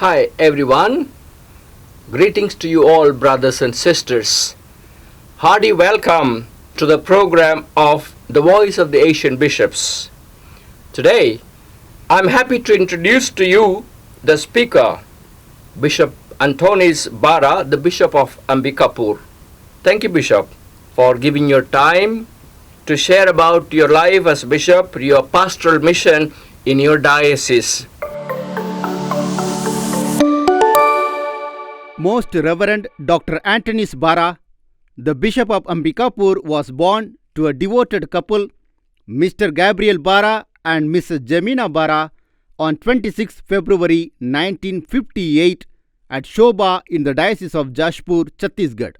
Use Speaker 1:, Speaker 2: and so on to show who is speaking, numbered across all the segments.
Speaker 1: Hi everyone, greetings to you all, brothers and sisters. Hearty welcome to the program of The Voice of the Asian Bishops. Today, I'm happy to introduce to you the speaker, Bishop Antonis Bara, the Bishop of Ambikapur. Thank you, Bishop, for giving your time to share about your life as Bishop, your pastoral mission in your diocese.
Speaker 2: Most Reverend Dr. Antonis Bara, the Bishop of Ambikapur, was born to a devoted couple, Mr. Gabriel Bara and Mrs. Jemina Bara, on 26 February 1958 at Shoba in the Diocese of Jashpur, Chhattisgarh.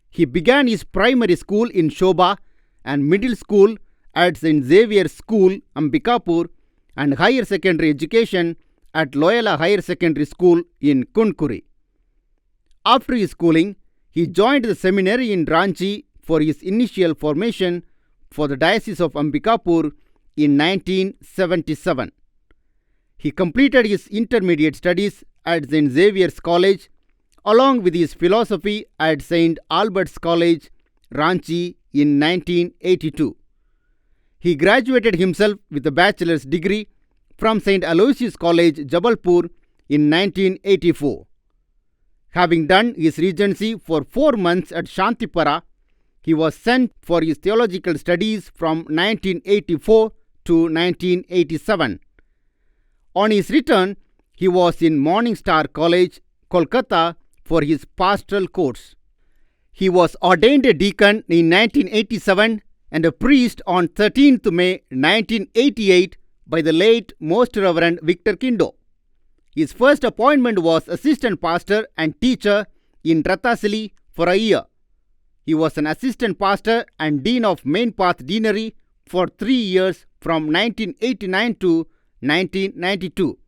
Speaker 2: He began his primary school in Shoba and middle school at St. Xavier's School, Ambikapur, and higher secondary education at Loyola Higher Secondary School in Kunkuri. After his schooling, he joined the seminary in Ranchi for his initial formation for the Diocese of Ambikapur in 1977. He completed his intermediate studies at St. Xavier's College along with his philosophy at St. Albert's College, Ranchi in 1982. He graduated himself with a bachelor's degree from St. Aloysius College, Jabalpur in 1984. Having done his regency for 4 months at Shantipara, he was sent for his theological studies from 1984 to 1987. On his return, he was in Morning Star College, Kolkata, for his pastoral course. He was ordained a deacon in 1987 and a priest on 13th May 1988 by the late Most Reverend Victor Kindo. His first appointment was assistant pastor and teacher in Ratasili for a year. He was an assistant pastor and dean of Main Path Deanery for 3 years from 1989 to 1992.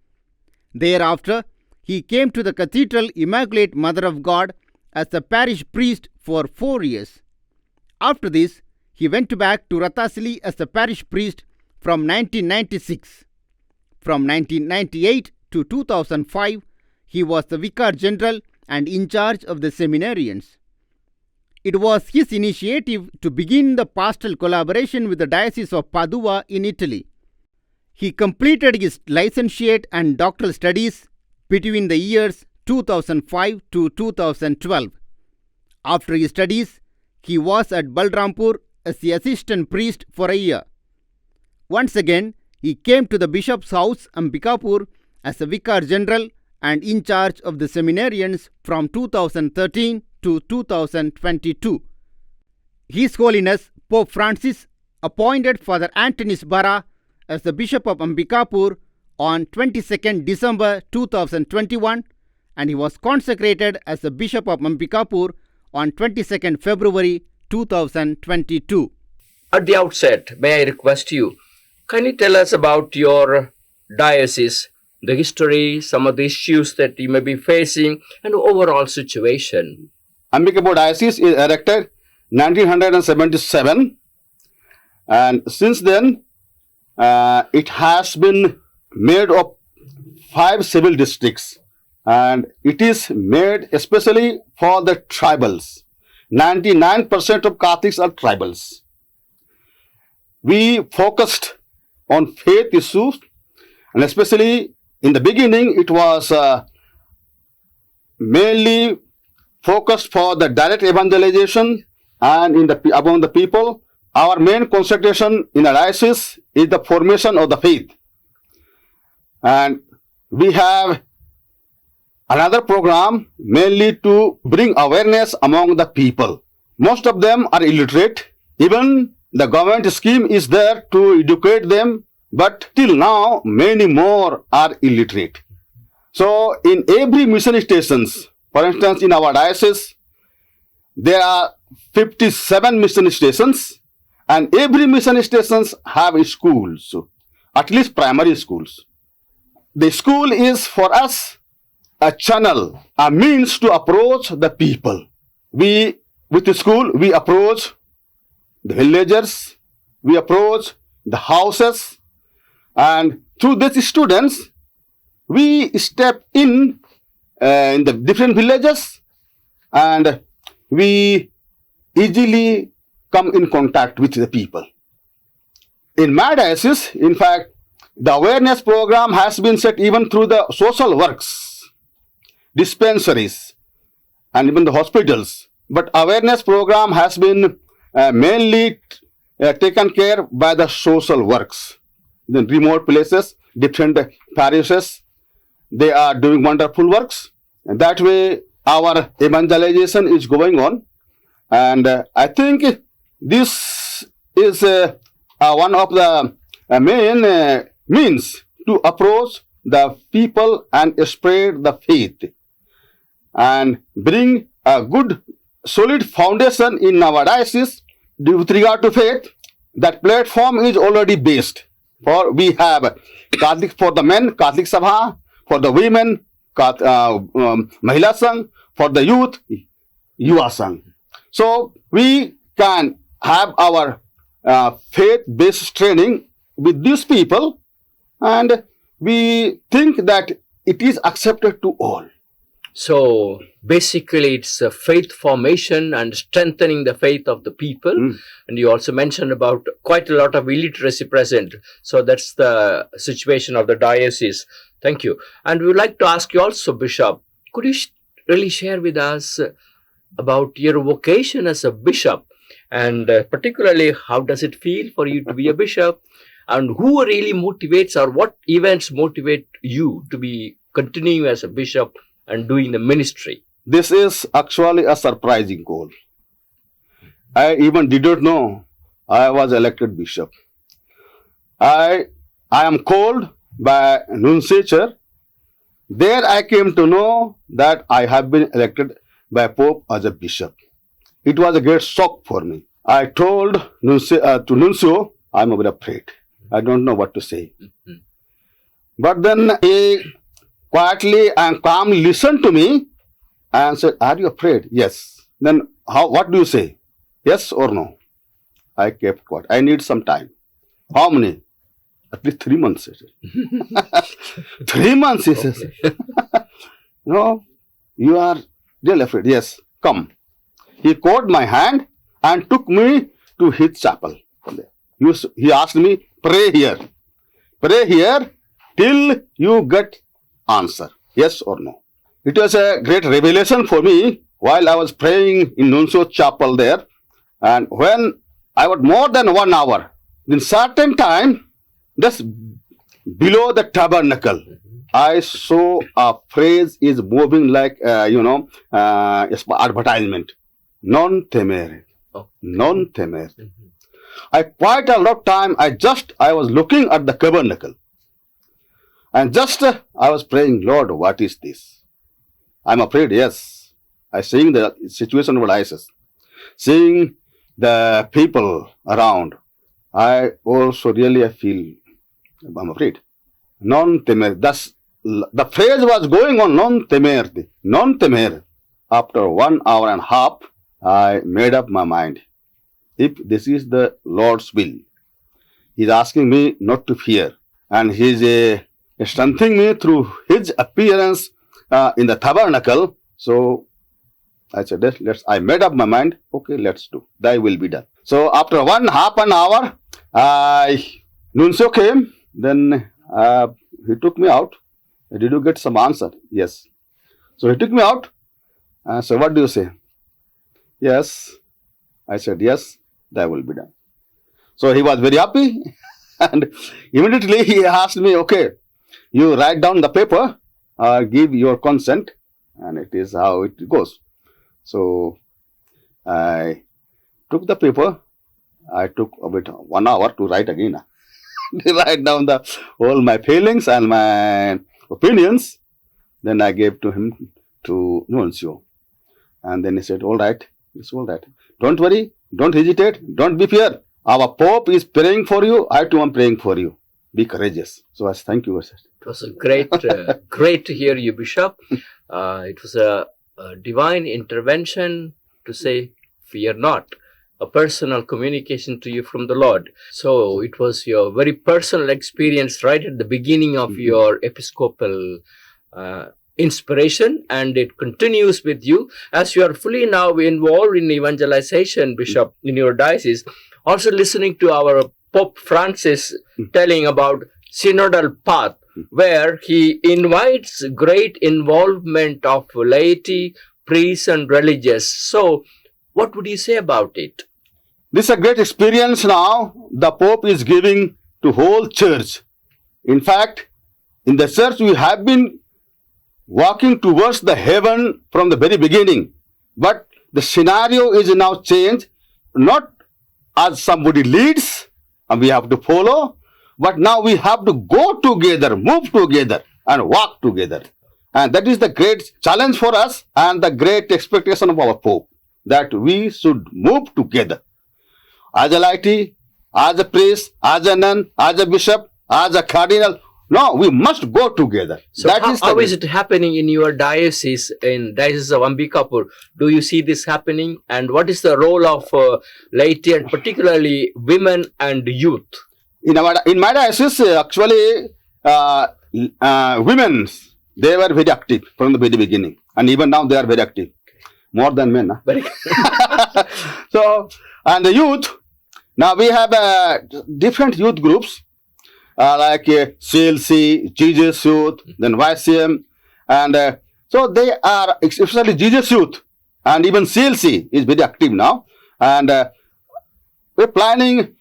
Speaker 2: Thereafter, he came to the Cathedral Immaculate Mother of God as the parish priest for 4 years. After this, he went back to Ratasili as the parish priest from 1996. From 1998 to 2005, he was the Vicar General and in charge of the seminarians. It was his initiative to begin the pastoral collaboration with the Diocese of Padua in Italy. He completed his licentiate and doctoral studies between the years 2005 to 2012. After his studies, he was at Balrampur as the assistant priest for a year. Once again, he came to the bishop's house, Ambikapur, as a Vicar General and in charge of the seminarians from 2013 to 2022. His Holiness Pope Francis appointed Father Antonis Bara as the Bishop of Ambikapur on 22nd December 2021, and he was consecrated as the Bishop of Ambikapur on 22nd February 2022.
Speaker 1: At the outset, may I request you, can you tell us about your diocese, the history, some of the issues that you may be facing, and overall situation?
Speaker 3: Ambikapur Diocese is erected 1977, and since then it has been made of 5 civil districts, and it is made especially for the tribals. 99% of Catholics are tribals. We focused on faith issues, and especially in the beginning, it was mainly focused for the direct evangelization and among the people. Our main concentration in the diocese is the formation of the faith. And we have another program mainly to bring awareness among the people. Most of them are illiterate. Even the government scheme is there to educate them, but till now, many more are illiterate. So, in every mission stations, for instance, in our diocese, there are 57 mission stations, and every mission stations have schools, at least primary schools. The school is for us a channel, a means to approach the people. With the school, we approach the villagers, we approach the houses, and through these students, we step in the different villages and we easily come in contact with the people. In my diocese, in fact, the awareness program has been set even through the social works, dispensaries, and even the hospitals. But awareness program has been mainly taken care by the social works. In remote places, different parishes, they are doing wonderful works. And that way, our evangelization is going on. And I think this is one of the main means to approach the people and spread the faith and bring a good solid foundation in our diocese with regard to faith. That platform is already based. For we have Catholic for the men, Catholic Sabha; for the women, Mahila Sangh; for the youth, Yuva Sangh. So we can have our faith-based training with these people, and we think that it is accepted to all.
Speaker 1: So basically it's a faith formation and strengthening the faith of the people. And you also mentioned about quite a lot of illiteracy present. So that's the situation of the diocese. Thank you. And we would like to ask you also, Bishop, could you really share with us about your vocation as a bishop, and particularly how does it feel for you to be a bishop, and who really motivates, or what events motivate you to be continuing as a bishop and doing the ministry?
Speaker 3: This is actually a surprising goal. I even did not know I was elected bishop. I am called by nunciature. There I came to know that I have been elected by Pope as a bishop. It was a great shock for me. I told to Nuncio, I'm a bit afraid. I don't know what to say. But then he quietly and calmly listened to me and said, are you afraid? Yes. Then what do you say? Yes or no? I kept quiet. I need some time. How many? At least 3 months. 3 months, he says. No, you are really afraid. Yes, come. He caught my hand and took me to his chapel. He asked me, pray here. Pray here till you get answer. Yes or no. It was a great revelation for me while I was praying in Nuncio chapel there. And when I was more than 1 hour, in certain time, just below the tabernacle, I saw a phrase is moving like, advertisement. Non temere. Non temere. I quite a lot of time, I was looking at the tabernacle. And just I was praying, Lord, what is this? I'm afraid, yes. I seeing the situation of ISIS, seeing the people around. I also really feel, I'm afraid. Non temer. Thus, the phrase was going on, non temer. Non temer. After 1 hour and a half, I made up my mind. If this is the Lord's will, He's asking me not to fear. And He's strengthening me through His appearance in the tabernacle. So I said, I made up my mind. Okay, let's do. Thy will be done. So after half an hour, Nuncio came. Then he took me out. Did you get some answer? Yes. So he took me out. So what do you say? Yes. I said, yes, that will be done. So he was very happy. And immediately he asked me, okay, you write down the paper, give your consent. And it is how it goes. So I took the paper. I took about 1 hour to write again. To write down all my feelings and my opinions. Then I gave to him to Nuncio. And then he said, all right, it's all right. Don't worry, don't hesitate, don't be fear. Our Pope is praying for you. I too am praying for you. Be courageous. So I said, thank you.
Speaker 1: It was a great to hear you, Bishop. It was a divine intervention to say, fear not. a personal communication to you from the Lord. So it was your very personal experience right at the beginning of your Episcopal inspiration, and it continues with you as you are fully now involved in evangelization, Bishop, in your diocese. Also listening to our Pope Francis telling about synodal path, where he invites great involvement of laity, priests and religious. So what would you say about it?
Speaker 3: This is a great experience now the Pope is giving to whole church. In fact, in the church we have been walking towards the heaven from the very beginning. But the scenario is now changed, not as somebody leads and we have to follow, but now we have to go together, move together and walk together. And that is the great challenge for us and the great expectation of our Pope, that we should move together. As a laity, as a priest, as a nun, as a bishop, as a cardinal, no, we must go together.
Speaker 1: So how is it happening in your diocese, in Diocese of Ambikapur? Do you see this happening? And what is the role of laity and particularly women and youth?
Speaker 3: In my diocese, actually, women, they were very active from the very beginning. And even now they are very active. More than men. Huh? So, and the youth, now we have different youth groups. Like CLC, Jesus Youth, then YCM, and so they are, especially Jesus Youth, and even CLC is very active now, and we're planning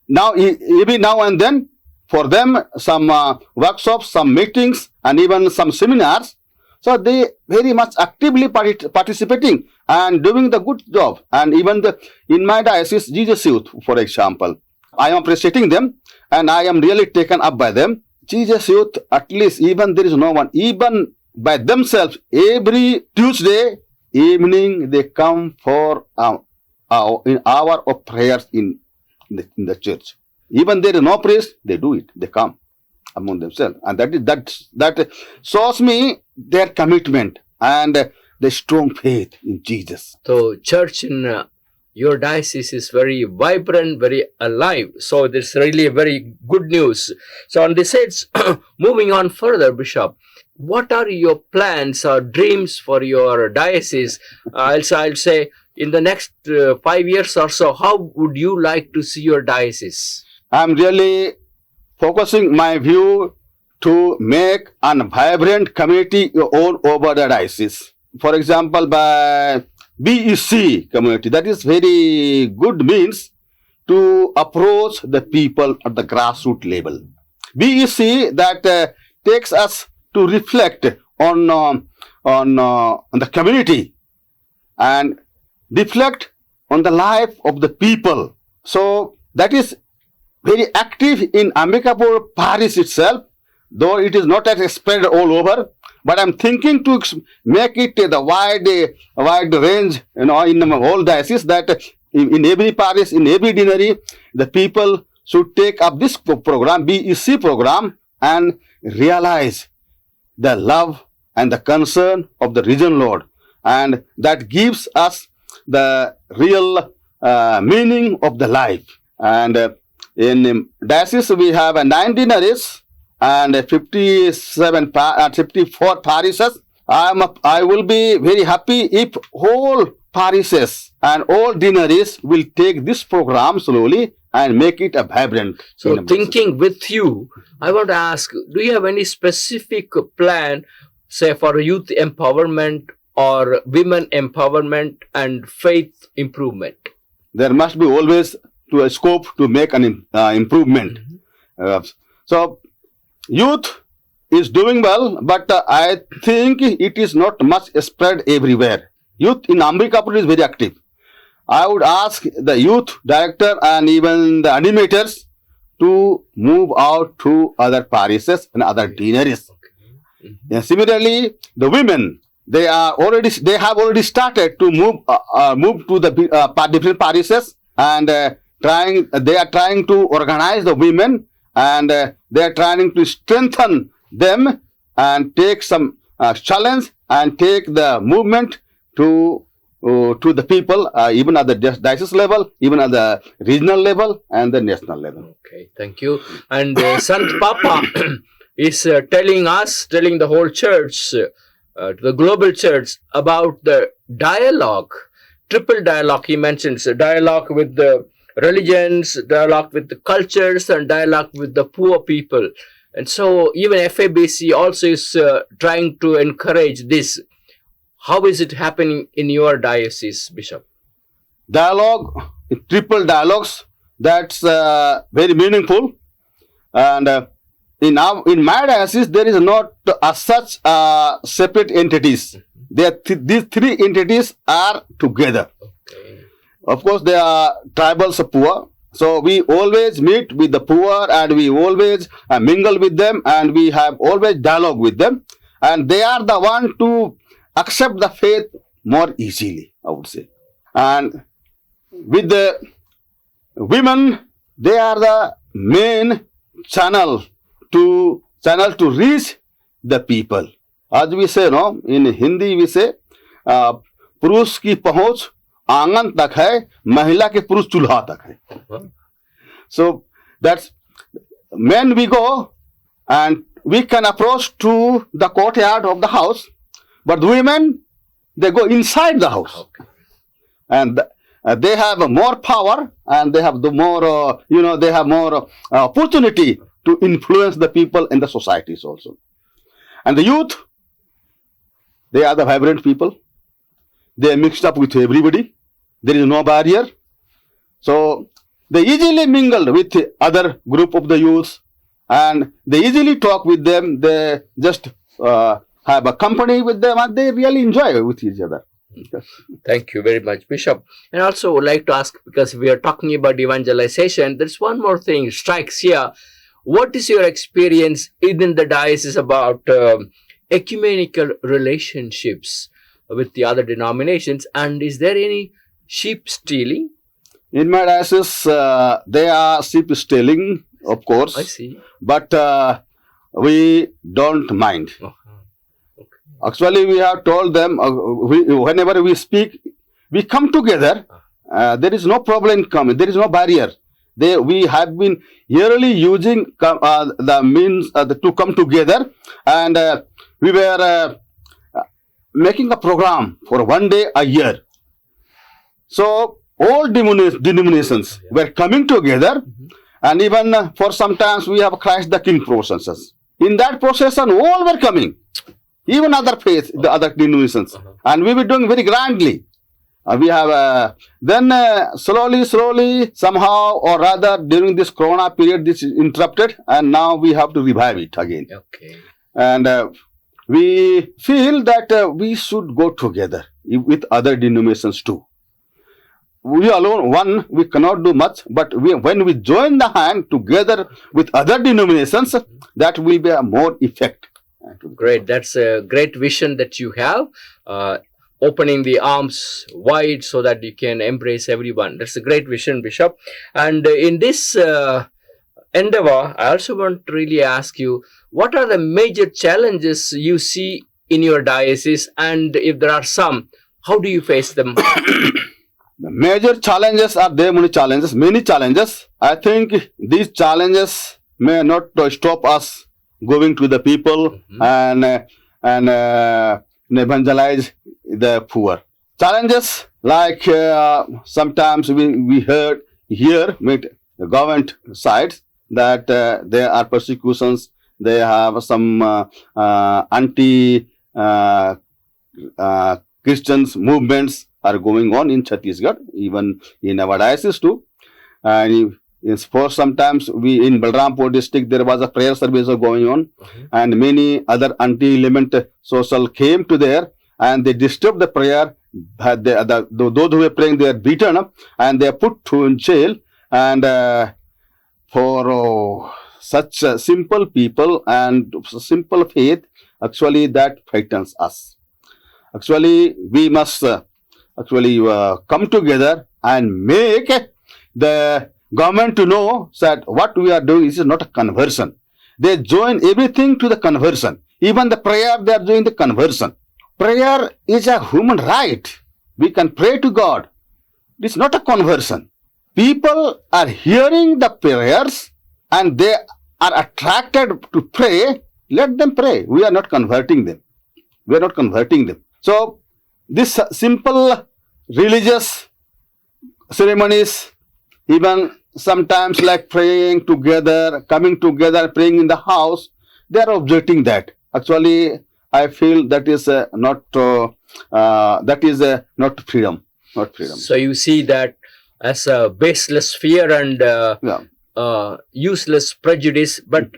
Speaker 3: now, every now and then, for them some workshops, some meetings, and even some seminars. So they very much actively participating and doing the good job. And even in my diocese, Jesus Youth, for example, I am appreciating them and I am really taken up by them. Jesus Youth, at least even there is no one, even by themselves, every Tuesday evening they come for an hour of prayers in the church. Even there is no priest, they do it. They come among themselves. And that shows me their commitment and the strong faith in Jesus.
Speaker 1: So church in your diocese is very vibrant, very alive. So this is really a very good news. So on this sense, moving on further, Bishop, what are your plans or dreams for your diocese? I'll say in the next 5 years or so, how would you like to see your diocese?
Speaker 3: I'm really focusing my view to make a vibrant community all over the diocese. For example, by BEC community, that is very good means to approach the people at the grassroots level. BEC that takes us to reflect on the community and reflect on the life of the people. So that is very active in Ambikapur parish itself, though it is not as spread all over. But I'm thinking to make it the wide range, in all diocese, that in every parish, in every deanery, the people should take up this program, BEC program, and realize the love and the concern of the risen Lord. And that gives us the real meaning of the life. And in diocese, we have 9 deaneries and 54 parishes. I will be very happy if whole parishes and all deaneries will take this program slowly and make it a vibrant.
Speaker 1: So thinking with you, I want to ask, do you have any specific plan, say for youth empowerment or women empowerment and faith improvement?
Speaker 3: There must be always a scope to make an improvement. So youth is doing well, but I think it is not much spread everywhere. Youth in Ambikapur is very active. I would ask the youth director and even the animators to move out to other parishes and other deaneries. And similarly, the women, they have already started to move to the different parishes, and they are trying to organize the women, and they are trying to strengthen them and take some challenge and take the movement to to the people, even at the diocese level, even at the regional level and the national level.
Speaker 1: Okay, thank you. And Sant Papa is telling the whole church, the global church, about the dialogue, triple dialogue. He mentions a dialogue with the religions, dialogue with the cultures, and dialogue with the poor people. And so even FABC also is trying to encourage this. How is it happening in your diocese, Bishop?
Speaker 3: Dialogue, triple dialogues, that's very meaningful. And in my diocese, there is not such separate entities. These three entities are together.
Speaker 1: Okay.
Speaker 3: Of course, they are tribals of poor. So we always meet with the poor and we always mingle with them and we have always dialogue with them. And they are the one to accept the faith more easily, I would say. And with the women, they are the main channel to reach the people. As we say, no, in Hindi we say, पुरुष की पहुंच आंगन तक है, महिला के पुरुष चूल्हा तक है. So that's when we go and we can approach to the courtyard of the house, but the women, they go inside the house.
Speaker 1: Okay.
Speaker 3: And they have more power and they have the more, they have more opportunity to influence the people in the societies also. And the youth, they are the vibrant people. They are mixed up with everybody. There is no barrier. So they easily mingle with the other group of the youth and they easily talk with them. They just have a company with them and they really enjoy with each other.
Speaker 1: Thank you very much, Bishop. And also would like to ask, because we are talking about evangelization, there's one more thing strikes here. What is your experience in the diocese about ecumenical relationships with the other denominations, and is there any sheep stealing?
Speaker 3: In my diocese, they are sheep stealing, of course.
Speaker 1: I see.
Speaker 3: But we don't mind.
Speaker 1: Okay.
Speaker 3: Actually, we have told them, whenever we speak, we come together. There is no problem coming. There is no barrier. We have been yearly using the means to come together, and we were making a program for one day a year. So all denominations were coming together, and even for sometimes we have Christ the King processions. In that procession, all were coming, even other faiths, the other denominations, and we were doing very grandly. We have then slowly, somehow or rather during this Corona period, this is interrupted, and now we have to revive it again.
Speaker 1: Okay.
Speaker 3: And we feel that we should go together with other denominations too. We alone, we cannot do much, but when we join the hand together with other denominations, that will be a more effect.
Speaker 1: Great. That's a great vision that you have. Opening the arms wide so that you can embrace everyone. That's a great vision, Bishop. And in this endeavor, I also want to really ask you, what are the major challenges you see in your diocese? And if there are some, how do you face them?
Speaker 3: The major challenges are there, many challenges. I think these challenges may not stop us going to the people and evangelize the poor. Challenges like sometimes we hear with the government sides that there are persecutions, they have some anti-Christians movements are going on in Chhattisgarh, even in our diocese too. And for sometimes in Balrampur district there was a prayer service going on, and many other anti-element social came to there and they disturbed the prayer. Those who were praying, they are beaten up and they are put in jail. And for such simple people and simple faith, actually that frightens us. Actually, we must come together and make the government to know that what we are doing is not a conversion. They join everything to the conversion. Even the prayer, they are doing the conversion. Prayer is a human right. we can pray to God. It's not a conversion. People are hearing the prayers and they are attracted to pray. Let them pray. We are not converting them. We are not converting them. So, this simple religious ceremonies, even sometimes like praying together, coming together, praying in the house, they are objecting that. Actually, I feel that is not freedom. Not freedom.
Speaker 1: So you see that as a baseless fear and useless prejudice, but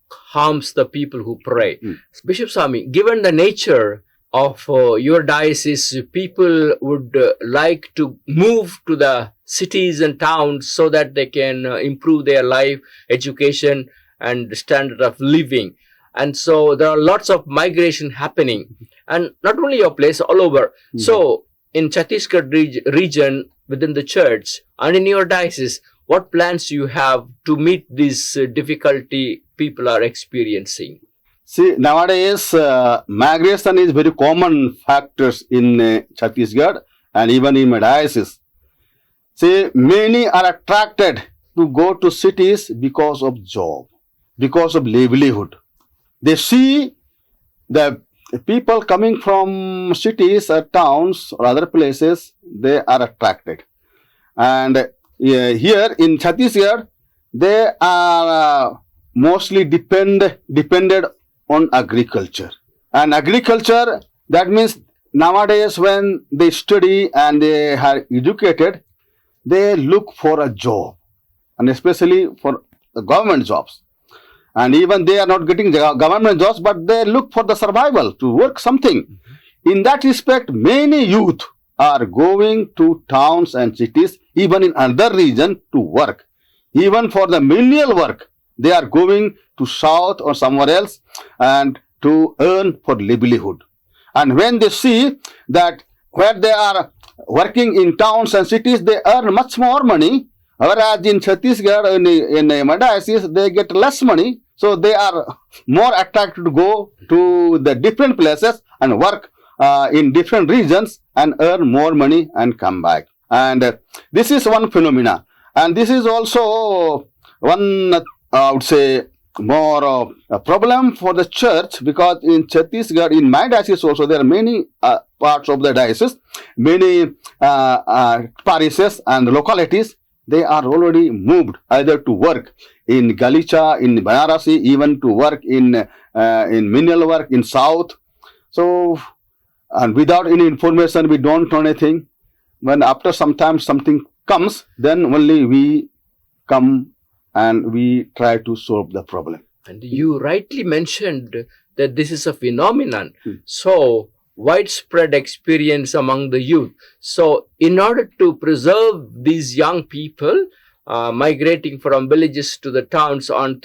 Speaker 1: harms the people who pray. Bishop Swami, given the nature of your diocese, people would like to move to the cities and towns so that they can improve their life, education, and standard of living. And so there are lots of migration happening, and not only your place, all over. So in Chhattisgarh region, within the church and in your diocese, what plans you have to meet this difficulty people are experiencing?
Speaker 3: See, nowadays, migration is very common factors in Chhattisgarh and even in my diocese. See, many are attracted to go to cities because of job, because of livelihood. They see the people coming from cities or towns or other places, they are attracted. And here in Chhattisgarh, they are mostly depended on agriculture. And agriculture, that means nowadays when they study and they are educated, they look for a job, and especially for the government jobs. And even they are not getting the government jobs, but they look for the survival, to work something. In that respect, many youth are going to towns and cities, even in other region, to work. Even for the menial work, they are going to south or somewhere else and to earn for livelihood. And when they see that where they are working in towns and cities, they earn much more money, whereas in Chhattisgarh, in my diocese, they get less money. So they are more attracted to go to the different places and work in different regions and earn more money and come back. And this is one phenomena. And this is also one, I would say, more a problem for the church, because in Chhattisgarh, in my diocese also, there are many parts of the diocese, many parishes and localities, they are already moved either to work in Galicha, in Banarasi, even to work in menial work in south. So, and without any information, we don't know anything. When after some time something comes, then only we come and we try to solve the problem.
Speaker 1: And you rightly mentioned that this is a phenomenon. So, widespread experience among the youth. So, in order to preserve these young people migrating from villages to the towns on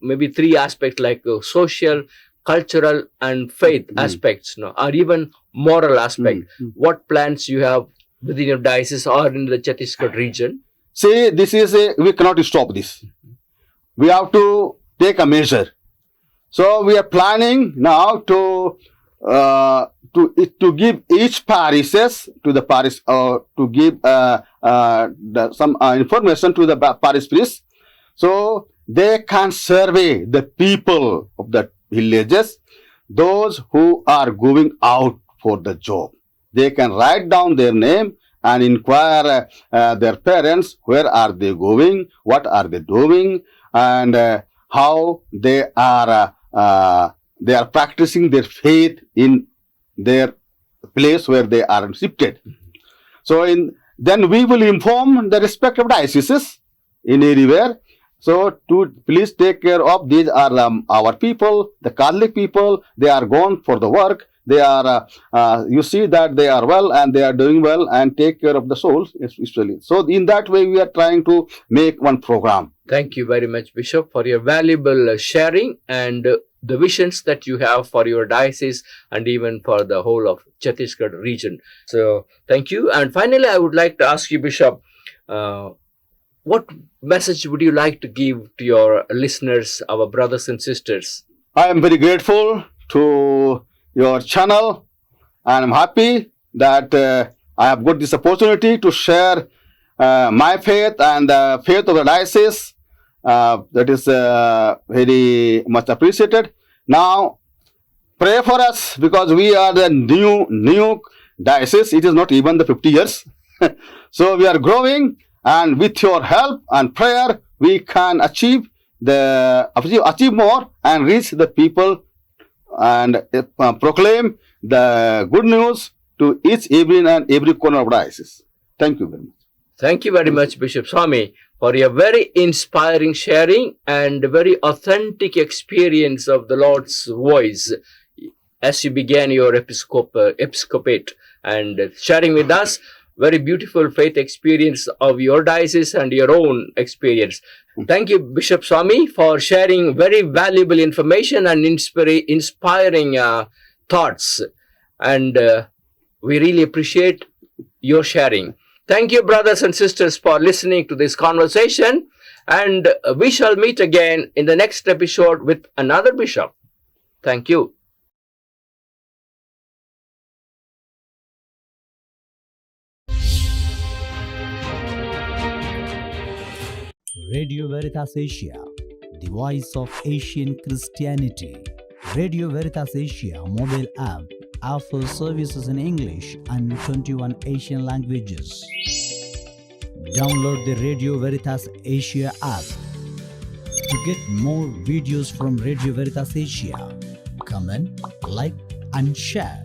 Speaker 1: maybe three aspects, like social, cultural, and faith aspects, or even moral aspect. What plans you have within your diocese or in the Chhattisgarh region?
Speaker 3: See, this is we cannot stop this. We have to take a measure. So we are planning now to give each parishes to the parish, to give some information to the parish priest, so they can survey the people of the villages, those who are going out for the job. They can write down their name and inquire their parents, where are they going, what are they doing, and how they are practicing their faith in their place where they are shifted. So then we will inform the respective dioceses in everywhere. So to please take care of, these are our people, the Catholic people. They are gone for the work. They are, you see that they are well and they are doing well, and take care of the souls especially. So in that way, we are trying to make one program.
Speaker 1: Thank you very much, Bishop, for your valuable sharing and the visions that you have for your diocese and even for the whole of Chhattisgarh region. So thank you. And finally, I would like to ask you, Bishop, what message would you like to give to your listeners, our brothers and sisters?
Speaker 3: I am very grateful to your channel, and I'm happy that I have got this opportunity to share my faith and the faith of the diocese. That is very much appreciated. Now, pray for us because we are the new diocese. It is not even the 50 years. So we are growing, and with your help and prayer, we can achieve more and reach the people and proclaim the good news to every corner of diocese. Thank you very much.
Speaker 1: Thank you very much, Bishop Swami, for your very inspiring sharing and very authentic experience of the Lord's voice as you began your episcopate and sharing with us very beautiful faith experience of your diocese and your own experience. Thank you, Bishop Swami, for sharing very valuable information and inspiring thoughts. And we really appreciate your sharing. Thank you, brothers and sisters, for listening to this conversation. And we shall meet again in the next episode with another bishop. Thank you.
Speaker 4: Radio Veritas Asia, the voice of Asian Christianity. Radio Veritas Asia mobile app offers services in English and 21 Asian languages. Download the Radio Veritas Asia app to get more videos from Radio Veritas Asia. Comment, like, and share.